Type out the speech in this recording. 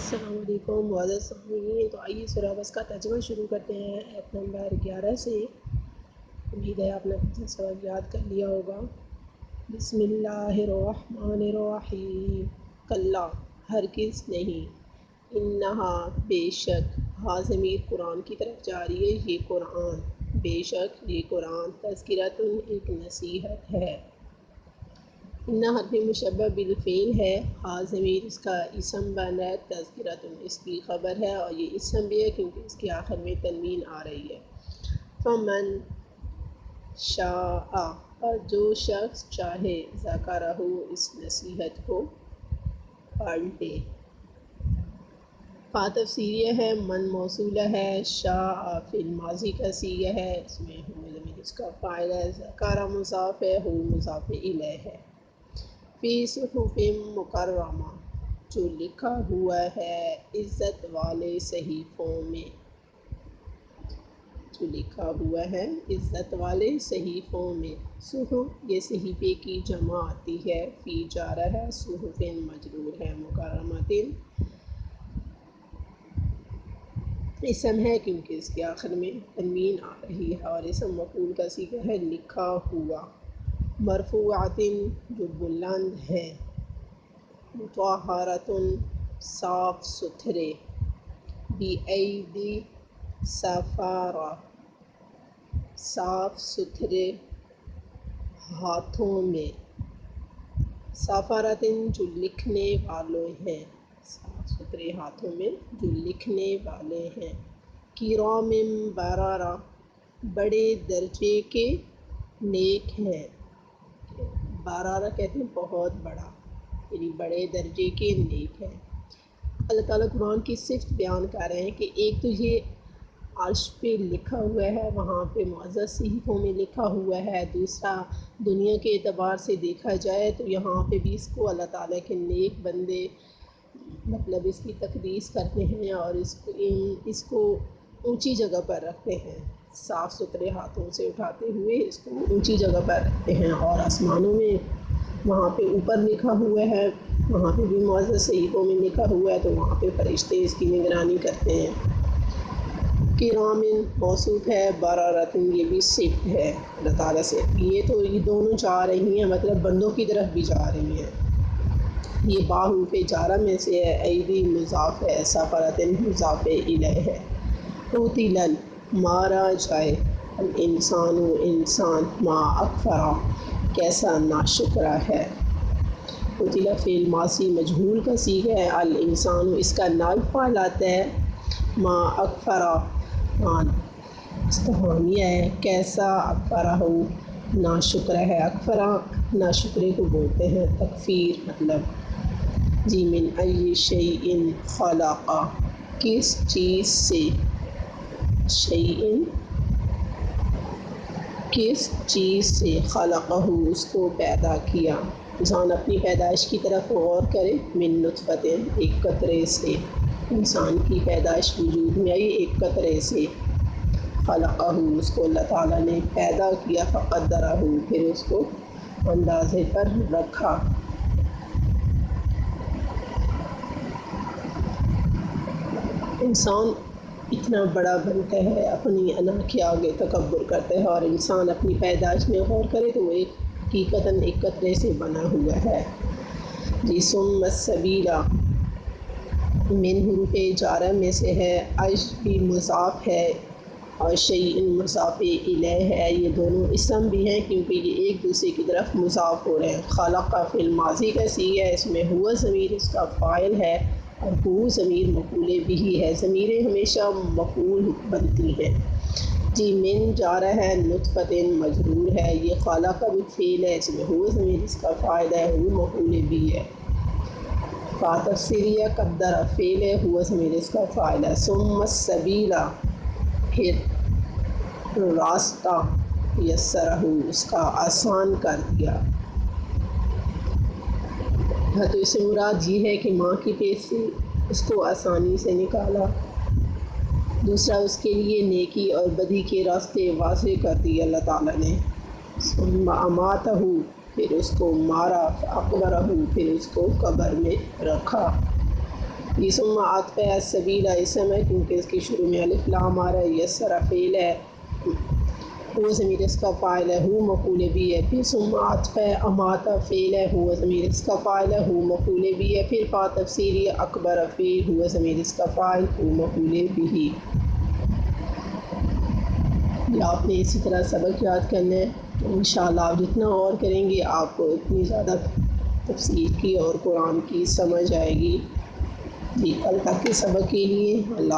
السلام علیکم معزز سامعین، تو آئیے سورہ بس کا ترجمہ شروع کرتے ہیں ایت نمبر 11 سے۔ امید ہے آپ نے اپنا سبق یاد کر لیا ہوگا۔ بسم اللہ الرحمن الرحیم، کلا ہرگز نہیں، انہا بے شک، ہاں ضمیر قرآن کی طرف جا رہی ہے، یہ قرآن، بے شک یہ قرآن، تذکرۃ ایک نصیحت ہے۔ انہا حرف مشبہ بالفعل ہے، ہاں ضمیر اس کا اسم بن ہے، تذکرۃ اس کی خبر ہے، اور یہ اسم بھی ہے کیونکہ اس کے آخر میں تنوین آ رہی ہے۔ فمن شاء، اور جو شخص چاہے، ذکرہ اس نصیحت کو پڑھ لے۔ فا تفسیریہ ہے، من موصولہ ہے، شاء فعل ماضی کا صیغہ ہے، اس میں ہو ضمیر اس کا فاعل ہے، ذکرہ مضاف ہے، ہو مضاف الیہ ہے۔ فی صحف مکرمہ، جو لکھا ہوا ہے عزت والے صحیفوں میں، جو لکھا ہوا ہے عزت والے صحیفوں میں۔ صحف یہ صحیفے کی جمع آتی ہے، فی جارہ ہے، صحف مجرور ہے، مکرمۃ اسم ہے کیونکہ اس کے آخر میں تنوین آ رہی ہے، اور اسم مفعول کا صیغہ ہے لکھا ہوا۔ مرفوعۃ جو بلند ہے، مطہرۃ صاف ستھرے، بِأَیْدِی سفارہ صاف ستھرے ہاتھوں میں، سفارۃ جو لکھنے والے ہیں، صاف ستھرے ہاتھوں میں جو لکھنے والے ہیں۔ کرام بررہ بڑے درجے کے نیک ہیں، بررہ کہتے ہیں بہت بڑا، یعنی بڑے درجے کے نیک ہیں۔ اللہ تعالیٰ قرآن کی صفت بیان کر رہے ہیں کہ ایک تو یہ عرش پہ لکھا ہوا ہے، وہاں پہ معزز صحیفوں میں لکھا ہوا ہے۔ دوسرا، دنیا کے اعتبار سے دیکھا جائے تو یہاں پہ بھی اس کو اللہ تعالیٰ کے نیک بندے مطلب اس کی تقدیس کرتے ہیں اور اس کو اونچی جگہ پر رکھتے ہیں، صاف ستھرے ہاتھوں سے اٹھاتے ہوئے اس کو اونچی جگہ پر رکھتے ہیں۔ اور آسمانوں میں وہاں پہ اوپر لکھا ہوا ہے، وہاں پہ بھی معزز صحیفوں میں لکھا ہوا ہے، تو وہاں پہ فرشتے اس کی نگرانی کرتے ہیں۔ کرام موصوف ہے، بررۃ یہ بھی صفت ہے اللہ تعالیٰ سے۔ یہ دونوں جا رہی ہیں، مطلب بندوں کی طرف بھی جا رہی ہیں۔ یہ با حروف جارہ میں سے ہے، ایدی مضاف ہے، سفارۃ مضاف الیہ ہے۔ قتل مارا جائے، الانسان انسان، ما اکفرہ کیسا ناشکرا ہے۔ قتل فعل ماضی مجہول کا صیغہ ہے، الانسان اس کا نائب فاعل آتا ہے، ما اکفرہ استفہامیہ ہے، کیسا اکفرہ ہو ناشکر ہے۔ اکفرہ ناشکرے کو بولتے ہیں، تکفیر مطلب۔ جی من ای شیء خلق، کس چیز سے، شیء کس چیز سے، خلقہ اس کو پیدا کیا۔ انسان اپنی پیدائش کی طرف غور کرے، من نطفۃ ایک قطرے سے، انسان کی پیدائش وجود میں آئی ایک قطرے سے۔ خلقہ اس کو اللہ تعالیٰ نے پیدا کیا، فقدرہ پھر اس کو اندازے پر رکھا۔ انسان اتنا بڑا بنتا ہے، اپنی انا کے آگے تکبر کرتا ہے، اور انسان اپنی پیدائش میں غور کرے تو وہ حقیقتاً ایک قطرے سے بنا ہوا ہے۔ جی ثم السبیل من حروف جارہ میں سے ہے، اج بھی مضاف ہے اور شیء مضاف الیہ ہے، یہ دونوں اسم بھی ہیں کیونکہ یہ ایک دوسرے کی طرف مضاف ہو رہے ہیں۔ خلق کا فعل ماضی کا صیغہ ہے، اس میں ہوا ضمیر اس کا فاعل ہے، اور ہو ضمیر مفعول بھی ہے، ضمیریں ہمیشہ مفعول بنتی ہیں۔ جی من جارہ ہے، نطفۃ مجرور ہے، یہ خلق کا بھی فعل ہے، اس میں ہوا ضمیر اس کا فاعل ہے، ہو مفعول بھی ہے۔ فا تفسیریہ قدر فعل ہے، ہوا ضمیر اس کا فاعل ہے۔ ثم السبیل پھر راستہ، یسرہ اس کا آسان کر دیا۔ تو اس سے مراد یہ ہے کہ ماں کی پیٹ سے اس کو آسانی سے نکالا۔ دوسرا، اس کے لیے نیکی اور بدی کے راستے واضح کر دیے اللہ تعالیٰ نے۔ ثم اماتہ پھر اس کو مارا، اقبرہ پھر اس کو قبر میں رکھا۔ یہ ثم عطف ہے، السبیل اسم ہے کیونکہ اس کی شروع میں الف لام آ رہا ہے، یسر فعل ہے، ہو ضمیر اس کا فاعل ہے، ہو مفعول بھی ہے، پھر ثم عطف ہے، اماتا فعل ہے، ہو ضمیر اس کا فاعل ہے، ہو مفعول بھی ہے، پھر فا تفسیری اکبر فعل، ہو ضمیر اس کا فاعل، ہو مفعول بھی۔ یہ آپ نے اسی طرح سبق یاد کرنا ہے، تو انشاءاللہ آپ جتنا اور کریں گے آپ کو اتنی زیادہ تفسیر کی اور قرآن کی سمجھ آئے گی۔ جی کل تک کے سبق کے لیے اللہ